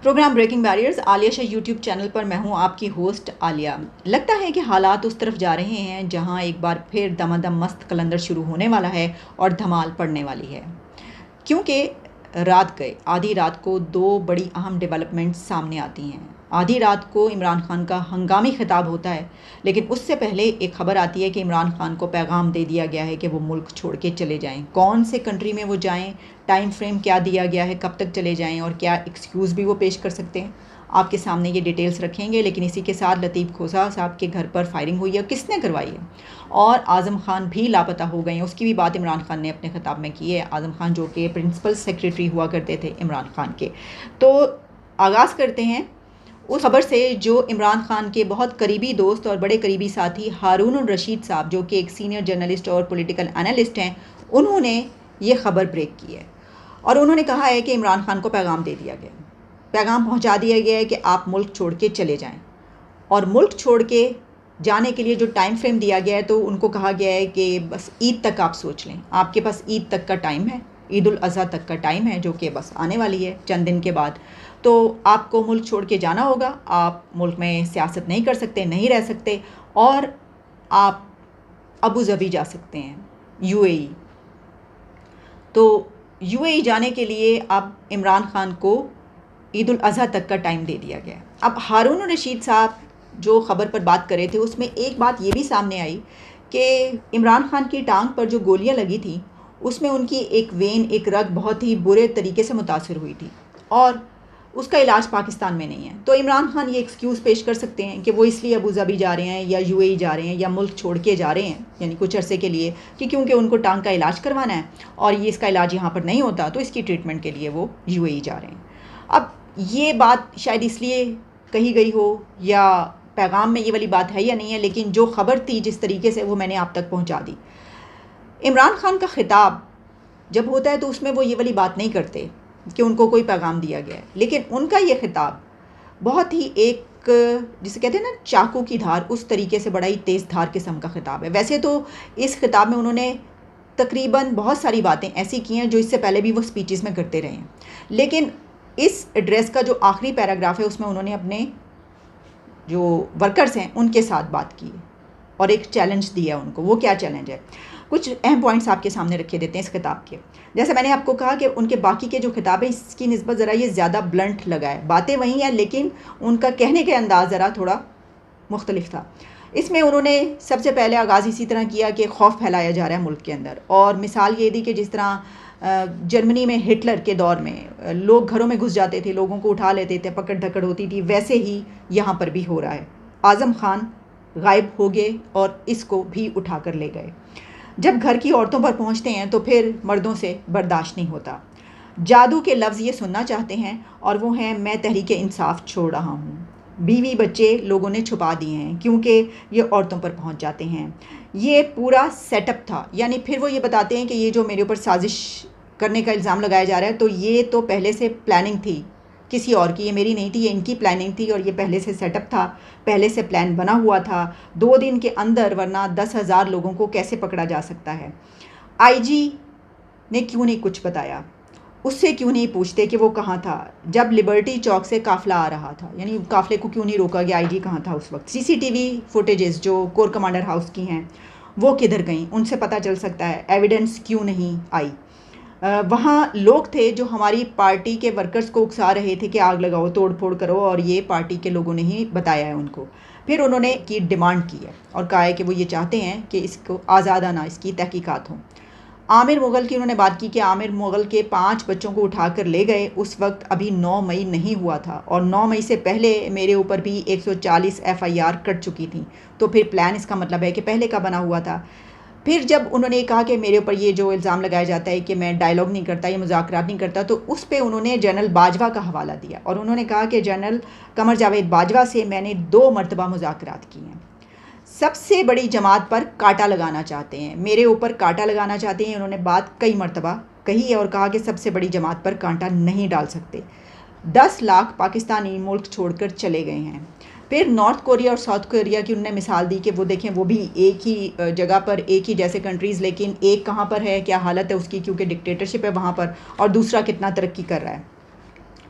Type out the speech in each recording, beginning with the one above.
Programme breaking barriers Aliya Shah YouTube channel पर मैं हूं आपकी होस्ट आलिया। लगता है कि हालात उस तरफ जा रहे हैं जहां एक बार फिर दमादम मस्त कलंदर शुरू होने वाला है और धमाल पड़ने वाली है, क्योंकि रात गए आधी रात को दो बड़ी अहम डेवलपमेंट्स सामने आती हैं। आधी रात को इमरान खान का हंगामी खिताब होता है, लेकिन उससे पहले एक खबर आती है कि इमरान खान को पैगाम दे दिया गया है कि वो मुल्क छोड़ के चले जाएं। कौन से कंट्री में वो जाएं, टाइम फ्रेम क्या दिया गया है, कब तक चले जाएं और क्या एक्सक्यूज़ भी वो पेश कर सकते हैं, आपके सामने ये डिटेल्स रखेंगे। लेकिन इसी के साथ लतीफ़ खोसा साहब के घर पर फायरिंग हुई है, किसने करवाई है, और आज़म खान भी लापता हो गए हैं, उसकी भी बात इमरान खान ने अपने खिताब में की है। आज़म खान जो कि प्रिंसिपल सेक्रेटरी हुआ करते थे इमरान खान के। तो आगाज़ करते हैं उस खबर से जो इमरान खान के बहुत करीबी दोस्त और बड़े करीबी साथी हारून रशीद साहब, जो कि एक सीनियर जर्नलिस्ट और पॉलिटिकल एनालिस्ट हैं, उन्होंने ये खबर ब्रेक की है और उन्होंने कहा है कि इमरान खान को पैगाम दे दिया गया, पैगाम पहुंचा दिया गया है कि आप मुल्क छोड़ के चले जाएं। और मुल्क छोड़ के जाने के लिए जो टाइम फ्रेम दिया गया है, तो उनको कहा गया है कि बस ईद तक आप सोच लें, आपके पास ईद तक का टाइम है, ईद उल अज़हा तक का टाइम है, जो कि बस आने वाली है चंद दिन के बाद। तो आपको मुल्क छोड़ के जाना होगा, आप मुल्क में सियासत नहीं कर सकते, नहीं रह सकते, और आप अबू धाबी जा सकते हैं, यूएई। तो यूएई जाने के लिए अब इमरान खान को ईद उल अज़हा तक का टाइम दे दिया गया। अब हारून रशीद साहब जो ख़बर पर बात कर रहे थे, उसमें एक बात ये भी सामने आई कि इमरान खान की टांग पर जो गोलियां लगी थी, उसमें उनकी एक वेन, एक रग बहुत ही बुरे तरीके से मुतासर हुई थी और उसका इलाज पाकिस्तान में नहीं है। तो इमरान खान ये एक्सक्यूज़ पेश कर सकते हैं कि वो इसलिए अबू धाबी जा रहे हैं या यूएई जा रहे हैं या मुल्क छोड़ के जा रहे हैं, यानी कुछ अरसे के लिए, कि क्योंकि उनको टांग का इलाज करवाना है और ये इसका इलाज यहाँ पर नहीं होता, तो इसकी ट्रीटमेंट के लिए वो यूएई जा रहे हैं। अब ये बात शायद इसलिए कही गई हो या पैगाम में ये वाली बात है या नहीं है, लेकिन जो ख़बर थी जिस तरीके से, वो मैंने आप तक पहुँचा दी। इमरान खान का खिताब जब होता है तो उसमें वो ये वाली बात नहीं करते कि उनको कोई पैगाम दिया गया है, लेकिन उनका ये खिताब बहुत ही एक, जिसे कहते हैं ना चाकू की धार, उस तरीके से बड़ा ही तेज़ धार किस्म का खिताब है। वैसे तो इस खिताब में उन्होंने तकरीबन बहुत सारी बातें ऐसी की हैं जो इससे पहले भी वो स्पीचेस में करते रहे हैं, लेकिन इस एड्रेस का जो आखिरी पैराग्राफ है उसमें उन्होंने अपने जो वर्कर्स हैं उनके साथ बात की और एक चैलेंज दिया उनको। वो क्या चैलेंज है, कुछ अहम पॉइंट्स आपके सामने रखे देते हैं इस खिताब के। जैसे मैंने आपको कहा कि उनके बाकी के जो खिताब है, इसकी निस्बत ज़रा ये ज़्यादा ब्लंट लगा है, बातें वही हैं लेकिन उनका कहने के अंदाज़ ज़रा थोड़ा मुख्तलिफ था। इसमें उन्होंने सबसे पहले आगाज़ इसी तरह किया कि खौफ फैलाया जा रहा है मुल्क के अंदर, और मिसाल ये दी कि जिस तरह जर्मनी में हिटलर के दौर में लोग घरों में घुस जाते थे, लोगों को उठा लेते थे, पकड़ धकड़ होती थी, वैसे ही यहाँ पर भी हो रहा है। आज़म खान गायब हो गए और इसको भी उठा कर ले गए। जब घर की औरतों पर पहुंचते हैं तो फिर मर्दों से बर्दाश्त नहीं होता। जादू के लफ्ज़ ये सुनना चाहते हैं और वो हैं, मैं तहरीक इंसाफ छोड़ रहा हूँ। बीवी बच्चे लोगों ने छुपा दिए हैं क्योंकि ये औरतों पर पहुंच जाते हैं। ये पूरा सेटअप था, यानी फिर वो ये बताते हैं कि ये जो मेरे ऊपर साजिश करने का इल्ज़ाम लगाया जा रहा है, तो ये तो पहले से प्लानिंग थी किसी और की, ये मेरी नहीं थी, ये इनकी प्लानिंग थी और ये पहले से सेटअप था, पहले से प्लान बना हुआ था 2 दिन के अंदर, वरना 10,000 लोगों को कैसे पकड़ा जा सकता है। आईजी ने क्यों नहीं कुछ बताया, उससे क्यों नहीं पूछते कि वो कहाँ था जब लिबर्टी चौक से काफ़िला आ रहा था, यानी काफ़िले को क्यों नहीं रोका गया, आईजी कहाँ था उस वक्त। सीसीटीवी फुटेजेस जो कोर कमांडर हाउस की हैं वो किधर गई, उनसे पता चल सकता है। एविडेंस क्यों नहीं आई। वहाँ लोग थे जो हमारी पार्टी के वर्कर्स को उकसा रहे थे कि आग लगाओ, तोड़ फोड़ करो, और ये पार्टी के लोगों ने ही बताया है उनको। फिर उन्होंने की डिमांड की है और कहा है कि वो ये चाहते हैं कि इसको आज़ादाना इसकी तहकीकात हो। आमिर मुग़ल की उन्होंने बात की कि आमिर मुग़ल के 5 बच्चों को उठा कर ले गए, उस वक्त अभी 9 मई नहीं हुआ था और 9 मई से पहले मेरे ऊपर भी 140 FIR कट चुकी थी। तो फिर प्लान इसका मतलब है कि पहले का बना हुआ था। फिर जब उन्होंने कहा कि मेरे ऊपर ये जो इल्ज़ाम लगाया जाता है कि मैं डायलॉग नहीं करता, ये मुज़ाकरात नहीं करता, तो उस पे उन्होंने जनरल बाजवा का हवाला दिया और उन्होंने कहा कि जनरल कमर जावेद बाजवा से मैंने 2 मरतबा मुज़ाकरात किए हैं। सबसे बड़ी जमात पर कांटा लगाना चाहते हैं, मेरे ऊपर कांटा लगाना चाहते हैं। उन्होंने बात कई मरतबा कही है और कहा कि सबसे बड़ी जमात पर कांटा नहीं डाल सकते। 10 लाख पाकिस्तानी मुल्क छोड़कर चले गए हैं। फिर नॉर्थ कोरिया और साउथ कोरिया की उन्होंने मिसाल दी कि वो देखें, वो भी एक ही जगह पर, एक ही जैसे कंट्रीज़, लेकिन एक कहाँ पर है, क्या हालत है उसकी, क्योंकि डिक्टेटरशिप है वहाँ पर, और दूसरा कितना तरक्की कर रहा है।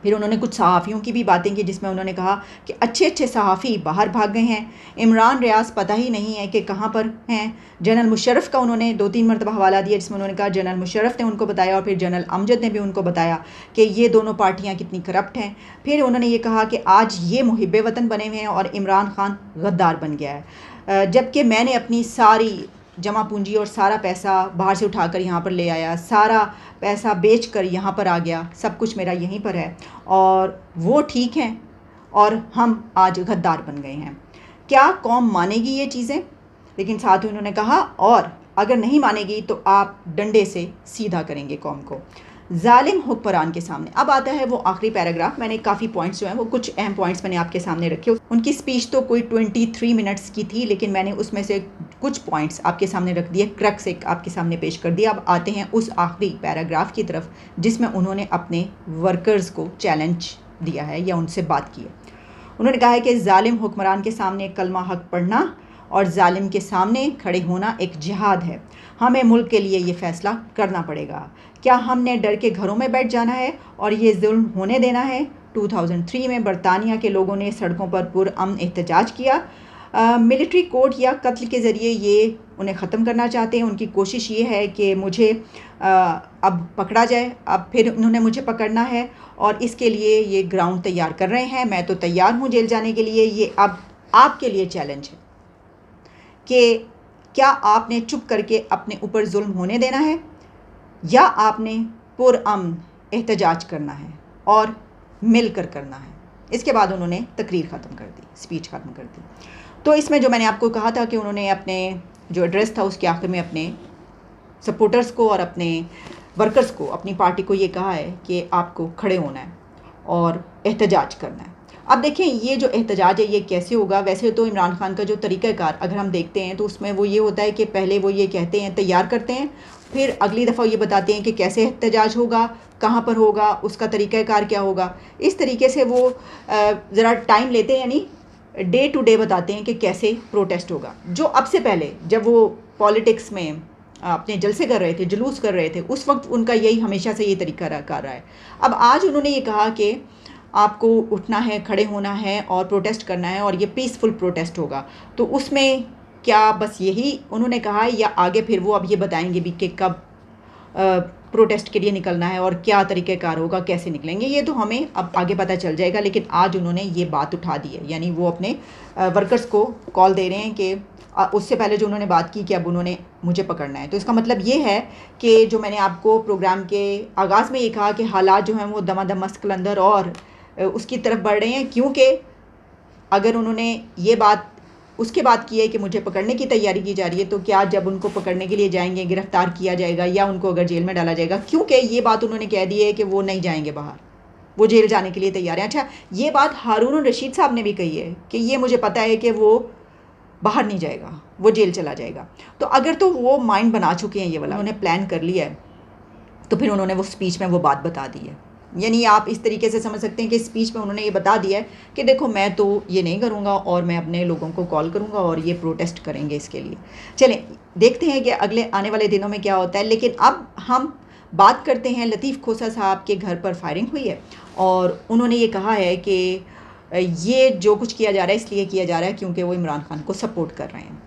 फिर उन्होंने कुछ सहाफ़ियों की भी बातें की, जिसमें उन्होंने कहा कि अच्छे अच्छे सहाफ़ी बाहर भाग गए हैं, इमरान रियाज पता ही नहीं है कि कहाँ पर हैं। जनरल मुशर्रफ का उन्होंने 2-3 मरतबा हवाला दिया, जिसमें उन्होंने कहा जनरल मुशर्रफ ने उनको बताया और फिर जनरल अमजद ने भी उनको बताया कि ये दोनों पार्टियाँ कितनी करप्ट हैं। फिर उन्होंने ये कहा कि आज ये मुहिब वतन बने हुए हैं और इमरान खान गद्दार बन गया है, जबकि मैंने अपनी सारी जमा पूंजी और सारा पैसा बाहर से उठाकर यहाँ पर ले आया, सारा पैसा बेच कर यहाँ पर आ गया, सब कुछ मेरा यहीं पर है और वो ठीक हैं और हम आज गद्दार बन गए हैं। क्या कौम मानेगी ये चीज़ें? लेकिन साथ ही उन्होंने कहा और अगर नहीं मानेगी तो आप डंडे से सीधा करेंगे कौम को। जालिम हुक्मरान के सामने अब आता है वो आखिरी पैराग्राफ। मैंने काफ़ी पॉइंट्स जो हैं वो कुछ अहम पॉइंट्स मैंने आपके सामने रखे। उनकी स्पीच तो कोई 23 मिनट्स की थी, लेकिन मैंने उसमें से कुछ पॉइंट्स आपके सामने रख दिए, क्रक्स एक आपके सामने पेश कर दिया। अब आते हैं उस आखिरी पैराग्राफ की तरफ जिसमें उन्होंने अपने वर्कर्स को चैलेंज दिया है या उनसे बात की है। उन्होंने कहा है कि जालिम हुक्मरान के सामने कलमा हक पढ़ना और जालिम के सामने खड़े होना एक जिहाद है। हमें मुल्क के लिए ये फ़ैसला करना पड़ेगा। क्या हमने डर के घरों में बैठ जाना है और ये जुल्म होने देना है? 2003 में बरतानिया के लोगों ने सड़कों पर पुरअमन एहतजाज किया। मिलिट्री कोड या कत्ल के ज़रिए ये उन्हें ख़त्म करना चाहते हैं। उनकी कोशिश ये है कि मुझे अब पकड़ा जाए, अब फिर उन्होंने मुझे पकड़ना है और इसके लिए ये ग्राउंड तैयार कर रहे हैं। मैं तो तैयार हूँ जेल जाने के लिए। ये अब आपके लिए चैलेंज है कि क्या आपने चुप करके अपने ऊपर जुल्म होने देना है या आपने पुरअमन एहतजाज करना है और मिलकर करना है। इसके बाद उन्होंने तकरीर ख़त्म कर दी, स्पीच ख़त्म कर दी। तो इसमें जो मैंने आपको कहा था कि उन्होंने अपने जो एड्रेस था उसके आखिर में अपने सपोर्टर्स को और अपने वर्कर्स को, अपनी पार्टी को ये कहा है कि आपको खड़े होना है और एहतजाज करना है। अब देखें ये जो एहतजाज है ये कैसे होगा? वैसे तो इमरान खान का जो तरीक़ाकार अगर हम देखते हैं तो उसमें वो ये होता है कि पहले वो ये कहते हैं, तैयार करते हैं, फिर अगली दफ़ा ये बताते हैं कि कैसे एहतजाज होगा, कहाँ पर होगा, उसका तरीक़ाकार क्या होगा। इस तरीके से वो ज़रा टाइम लेते हैं, यानी डे टू डे बताते हैं कि कैसे प्रोटेस्ट होगा। जो अब से पहले जब वो पॉलिटिक्स में अपने जलसे कर रहे थे, जुलूस कर रहे थे, उस वक्त उनका यही हमेशा से ये तरीका कर रहा है। अब आज उन्होंने ये कहा कि आपको उठना है, खड़े होना है और प्रोटेस्ट करना है और ये पीसफुल प्रोटेस्ट होगा। तो उसमें क्या बस यही उन्होंने कहा है या आगे फिर वो अब ये बताएंगे भी कि कब प्रोटेस्ट के लिए निकलना है और क्या तरीक़ाकार होगा, कैसे निकलेंगे? ये तो हमें अब आगे पता चल जाएगा। लेकिन आज उन्होंने ये बात उठा दी है, यानी वो अपने वर्कर्स को कॉल दे रहे हैं कि उससे पहले जो उन्होंने बात की कि अब उन्होंने मुझे पकड़ना है। तो इसका मतलब ये है कि जो मैंने आपको प्रोग्राम के आगाज़ में ये कहा कि हालात जो हैं वो दमादम मस्त कलंदर और उसकी तरफ बढ़ रहे हैं, क्योंकि अगर उन्होंने ये बात उसके बाद की है कि मुझे पकड़ने की तैयारी की जा रही है, तो क्या जब उनको पकड़ने के लिए जाएंगे गिरफ़्तार किया जाएगा या उनको अगर जेल में डाला जाएगा? क्योंकि ये बात उन्होंने कह दी है कि वो नहीं जाएंगे बाहर, वो जेल जाने के लिए तैयार हैं। अच्छा, ये बात हारून रशीद साहब ने भी कही है कि ये मुझे पता है कि वो बाहर नहीं जाएगा, वो जेल चला जाएगा। तो अगर तो वो माइंड बना चुके हैं, ये वाला उन्होंने प्लान कर लिया है, तो फिर उन्होंने वो स्पीच में वो बात बता दी है। यानी आप इस तरीके से समझ सकते हैं कि स्पीच में उन्होंने ये बता दिया है कि देखो मैं तो ये नहीं करूँगा और मैं अपने लोगों को कॉल करूँगा और ये प्रोटेस्ट करेंगे इसके लिए। चलें देखते हैं कि अगले आने वाले दिनों में क्या होता है। लेकिन अब हम बात करते हैं, लतीफ़ खोसा साहब के घर पर फायरिंग हुई है और उन्होंने ये कहा है कि ये जो कुछ किया जा रहा है इसलिए किया जा रहा है क्योंकि वो इमरान खान को सपोर्ट कर रहे हैं।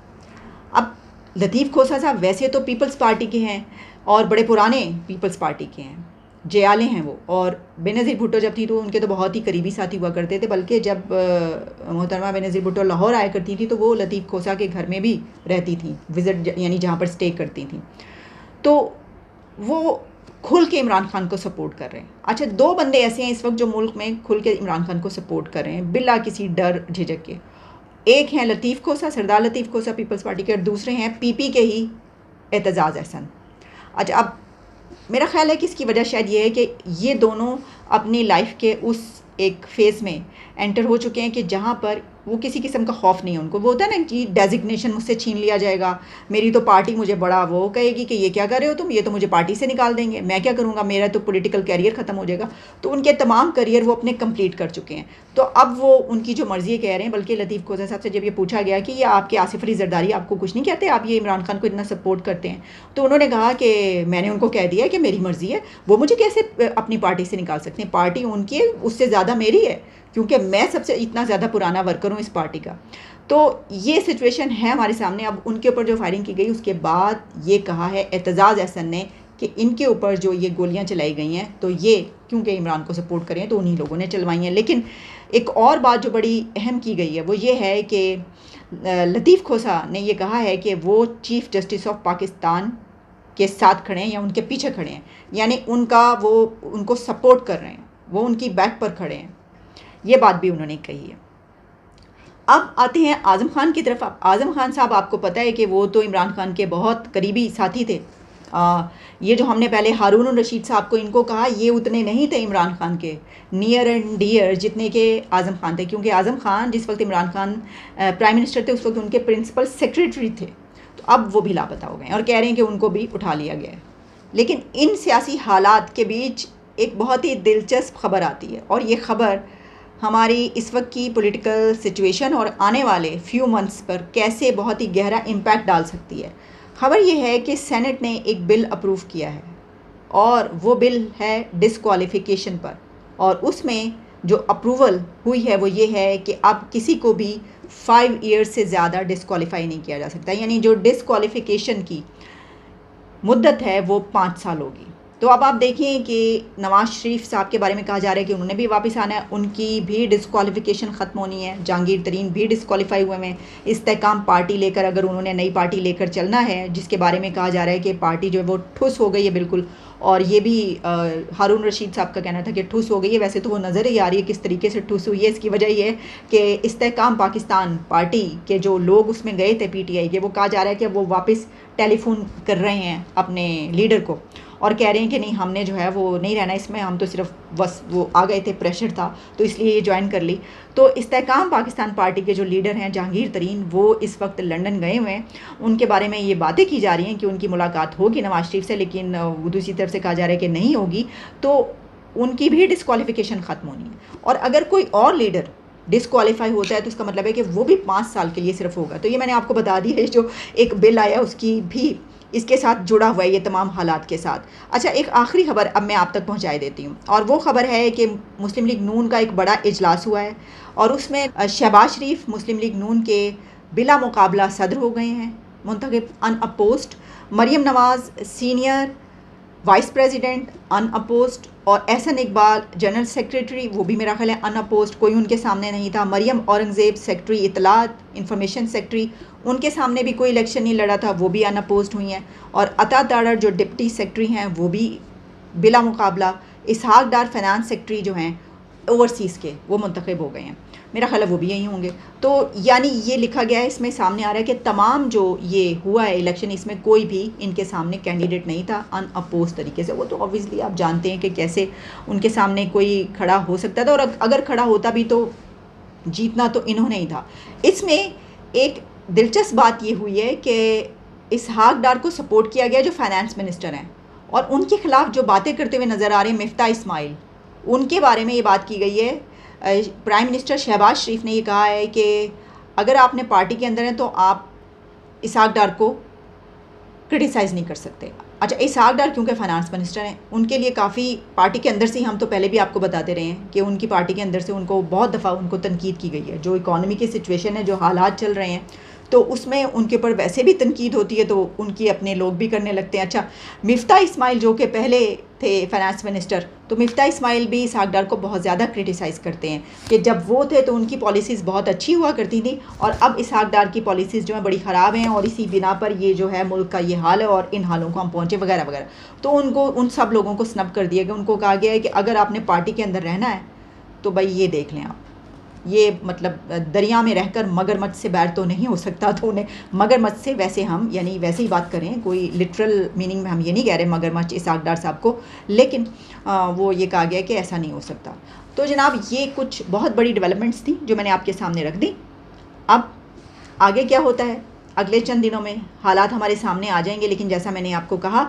अब लतीफ़ खोसा साहब वैसे तो पीपल्स पार्टी के हैं और बड़े पुराने पीपल्स पार्टी के हैं, जयाले हैं वो, और बेनज़ीर भुट्टो जब थी तो उनके तो बहुत ही करीबी साथी हुआ करते थे। बल्कि जब मोहतरमा बेनज़ीर भुट्टो लाहौर आया करती थी तो वो लतीफ़ खोसा के घर में भी रहती थी, विज़िट यानी जहाँ पर स्टे करती थी। तो वो खुल के इमरान खान को सपोर्ट कर रहे हैं। अच्छा, दो बंदे ऐसे हैं इस वक्त जो मुल्क में खुल के इमरान खान को सपोर्ट कर रहे हैं बिला किसी डर झिझक के। एक हैं लतीफ़ खोसा, सरदार लतीफ़ खोसा पीपल्स पार्टी के, और दूसरे हैं पीपी के ही एतजाज़ अहसन। अच्छा, अब मेरा ख्याल है कि इसकी वजह शायद ये है कि ये दोनों अपनी लाइफ के उस एक फ़ेज़ में एंटर हो चुके हैं कि जहाँ पर वो किसी किस्म का खौफ नहीं है उनको। वो होता है ना कि डेजिग्नेशन मुझसे छीन लिया जाएगा, मेरी तो पार्टी मुझे बड़ा वो कहेगी कि ये क्या कर रहे हो तुम, ये तो मुझे पार्टी से निकाल देंगे, मैं क्या करूँगा, मेरा तो पॉलिटिकल कैरियर ख़त्म हो जाएगा। तो उनके तमाम करियर वो अपने कंप्लीट कर चुके हैं। तो अब वो उनकी जो मर्ज़ी कह रहे हैं। बल्कि लतीफ़ खोजा साहब से जब ये पूछा गया कि ये आपके आसिफ अली जरदारी आपको कुछ नहीं कहते, आप ये इमरान खान को इतना सपोर्ट करते हैं, तो उन्होंने कहा कि मैंने उनको कह दिया कि मेरी मर्ज़ी है, वो मुझे कैसे अपनी पार्टी से निकाल सकते हैं, पार्टी उनकी है, उससे ज़्यादा मेरी है, क्योंकि मैं सबसे इतना ज़्यादा पुराना वर्कर हूँ इस पार्टी का। तो ये सिचुएशन है हमारे सामने। अब उनके ऊपर जो फायरिंग की गई उसके बाद ये कहा है एतजाज़ अहसन ने कि इनके ऊपर जो ये गोलियां चलाई गई हैं तो ये क्योंकि इमरान को सपोर्ट करें तो उन्हीं लोगों ने चलवाई हैं। लेकिन एक और बात जो बड़ी अहम की गई है वो ये है कि लतीफ़ खोसा ने ये कहा है कि वो चीफ़ जस्टिस ऑफ पाकिस्तान के साथ खड़े हैं या उनके पीछे खड़े हैं, यानी वो उनको सपोर्ट कर रहे हैं, वो उनकी बैक पर खड़े हैं। ये बात भी उन्होंने कही है। अब आते हैं आज़म खान की तरफ। आज़म खान साहब, आपको पता है कि वो तो इमरान खान के बहुत करीबी साथी थे। ये जो हमने पहले हारून रशीद साहब को इनको कहा, ये उतने नहीं थे इमरान खान के नियर एंड डियर जितने के आज़म खान थे, क्योंकि आज़म खान जिस वक्त इमरान खान प्राइम मिनिस्टर थे उस वक्त उनके प्रिंसिपल सेक्रेटरी थे। तो अब वो भी लापता हो गए और कह रहे हैं कि उनको भी उठा लिया गया है। लेकिन इन सियासी हालात के बीच एक बहुत ही दिलचस्प खबर आती है, और ये खबर हमारी इस वक्त की पॉलिटिकल सिचुएशन और आने वाले फ्यू मंथ्स पर कैसे बहुत ही गहरा इम्पैक्ट डाल सकती है। खबर ये है कि सेनेट ने एक बिल अप्रूव किया है, और वो बिल है डिस्क्वालिफिकेशन पर। और उसमें जो अप्रूवल हुई है वो ये है कि अब किसी को भी 5 ईयर्स से ज़्यादा डिस्क्वालीफाई नहीं किया जा सकता, यानी जो डिस्क्वालिफिकेशन की मुद्दत है वो 5 साल होगी। तो अब आप देखिए कि नवाज़ शरीफ साहब के बारे में कहा जा रहा है कि उन्होंने भी वापस आना है, उनकी भी डिस्क्वालिफिकेशन ख़त्म होनी है। जहांगीर तरीन भी डिस्क्वालीफाई हुए हैं। इस्तेहकाम पार्टी लेकर अगर उन्होंने नई पार्टी लेकर चलना है, जिसके बारे में कहा जा रहा है कि पार्टी जो है वो ठुस हो गई है बिल्कुल, और ये भी हारून रशीद साहब का कहना था कि ठुस हो गई है। वैसे तो वो नज़र ही आ रही है किस तरीके से ठुस हुई है। इसकी वजह ये है कि इस्तेहकाम पाकिस्तान पार्टी के जो लोग उसमें गए थे PTI के, वो कहा जा रहा है कि वो वापस टेलीफोन कर रहे हैं अपने लीडर को और कह रहे हैं कि नहीं, हमने जो है वो नहीं रहना इसमें, हम तो सिर्फ बस वो आ गए थे, प्रेशर था तो इसलिए ये ज्वाइन कर ली। तो इस्तेहकाम पाकिस्तान पार्टी के जो लीडर हैं जहांगीर तरीन, वो इस वक्त लंदन गए हुए हैं। उनके बारे में ये बातें की जा रही हैं कि उनकी मुलाकात होगी नवाज शरीफ से, लेकिन दूसरी तरफ से कहा जा रहा है कि नहीं होगी, तो उनकी भी डिस्क्वालिफिकेशन ख़त्म होनी है। और अगर कोई और लीडर डिस्क्वालीफाई होता है तो उसका मतलब है कि वो भी 5 साल के लिए सिर्फ होगा। तो ये मैंने आपको बता दी है, जो एक बिल आया उसकी भी इसके साथ जुड़ा हुआ है, ये तमाम हालात के साथ। अच्छा, एक आखिरी खबर अब मैं आप तक पहुंचाई देती हूँ, और वो खबर है कि मुस्लिम लीग नून का एक बड़ा इजलास हुआ है, और उसमें शहबाज शरीफ मुस्लिम लीग नून के बिला मुकाबला सदर हो गए हैं, मुंतखब अनअपोज्ड। मरियम नवाज़ सीनियर वाइस प्रेसिडेंट अनअपोज्ड, और एहसन इकबाल जनरल सेक्रेटरी, वो भी मेरा ख्याल है अनअपोज्ड, कोई उनके सामने नहीं था। मरियम औरंगज़ेब सेक्रेटरी इतलात इंफॉर्मेशन सेक्रेटरी, उनके सामने भी कोई इलेक्शन नहीं लड़ा था, वो भी अनअपोज्ड हुई हैं। और अता दाड़र जो डिप्टी सेक्रेटरी हैं वो भी बिला मुकाबला। इसहाक डार फाइनेंस सेक्रेटरी जो हैं ओवरसीज़ के, वो मुंतखब हो गए हैं, मेरा ख्याल है वो भी यही होंगे। तो यानी ये लिखा गया है, इसमें सामने आ रहा है कि तमाम जो ये हुआ है इलेक्शन, इसमें कोई भी इनके सामने कैंडिडेट नहीं था अनअपोज तरीके से। वो तो ऑब्वियसली आप जानते हैं कि कैसे उनके सामने कोई खड़ा हो सकता था, और अगर खड़ा होता भी तो जीतना तो इन्होंने ही था। इसमें एक दिलचस्प बात ये हुई है कि इसहाक डार को सपोर्ट किया गया जो फाइनेंस मिनिस्टर हैं, और उनके खिलाफ जो बातें करते हुए नज़र आ रहे हैं मिफ्ता इस्माइल, उनके बारे में ये बात की गई है। प्राइम मिनिस्टर शहबाज शरीफ ने ये कहा है कि अगर आपने पार्टी के अंदर हैं तो आप इसहाक डार को क्रिटिसाइज़ नहीं कर सकते। अच्छा, इसहाक डार क्योंकि फाइनेंस मिनिस्टर हैं, उनके लिए काफ़ी पार्टी के अंदर से, हम तो पहले भी आपको बताते रहे हैं कि उनकी पार्टी के अंदर से उनको बहुत दफ़ा उनको तनकीद की गई है। जो इकॉनमी की सिचुएशन है, जो हालात चल रहे हैं, तो उसमें उनके ऊपर वैसे भी तनकीद होती है, तो उनकी अपने लोग भी करने लगते हैं। अच्छा, मिफ्ता इस्माइल जो कि पहले थे फाइनेंस मिनिस्टर, तो मिफ्ता इस्माइल भी इसहाक डार को बहुत ज़्यादा क्रिटिसाइज़ करते हैं कि जब वो थे तो उनकी पॉलिसीज़ बहुत अच्छी हुआ करती थी, और अब इसहाक डार की पॉलिसीज़ जो है बड़ी ख़राब हैं, और इसी बिना पर ये जो है मुल्क का ये हाल है और इन हालों को हम पहुँचे वगैरह वगैरह। तो उनको, उन सब लोगों को स्नब कर दिया गया। उनको कहा गया है कि अगर आपने पार्टी के अंदर रहना है तो भाई ये देख लें आप, ये मतलब दरिया में रहकर मगरमच्छ से बैर तो नहीं हो सकता। तो उन्हें मगरमच्छ से, वैसे हम यानी वैसे ही बात करें, कोई लिटरल मीनिंग में हम ये नहीं कह रहे मगरमच्छ इसहाक डार साहब को, लेकिन वो ये कहा गया कि ऐसा नहीं हो सकता। तो जनाब, ये कुछ बहुत बड़ी डेवलपमेंट्स थी जो मैंने आपके सामने रख दी। अब आगे क्या होता है, अगले चंद दिनों में हालात हमारे सामने आ जाएंगे, लेकिन जैसा मैंने आपको कहा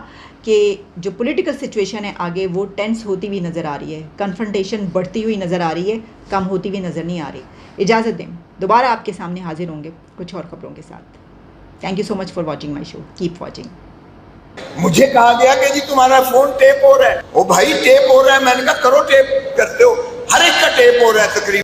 कि जो पॉलिटिकल सिचुएशन है आगे वो टेंस होती हुई नज़र आ रही है, कन्फ्रंटेशन बढ़ती हुई नज़र आ रही है, कम होती हुई नज़र नहीं आ रही। इजाज़त दें, दोबारा आपके सामने हाजिर होंगे कुछ और खबरों के साथ। Thank you so much for watching my show, keep watching. मुझे कहा गया कि जी तुम्हारा फोन टेप हो रहा है। ओ भाई टेप हो रहा है, मैंने कहा करो टेप, करते हो, हर एक का टेप हो रहा है तकरीबन।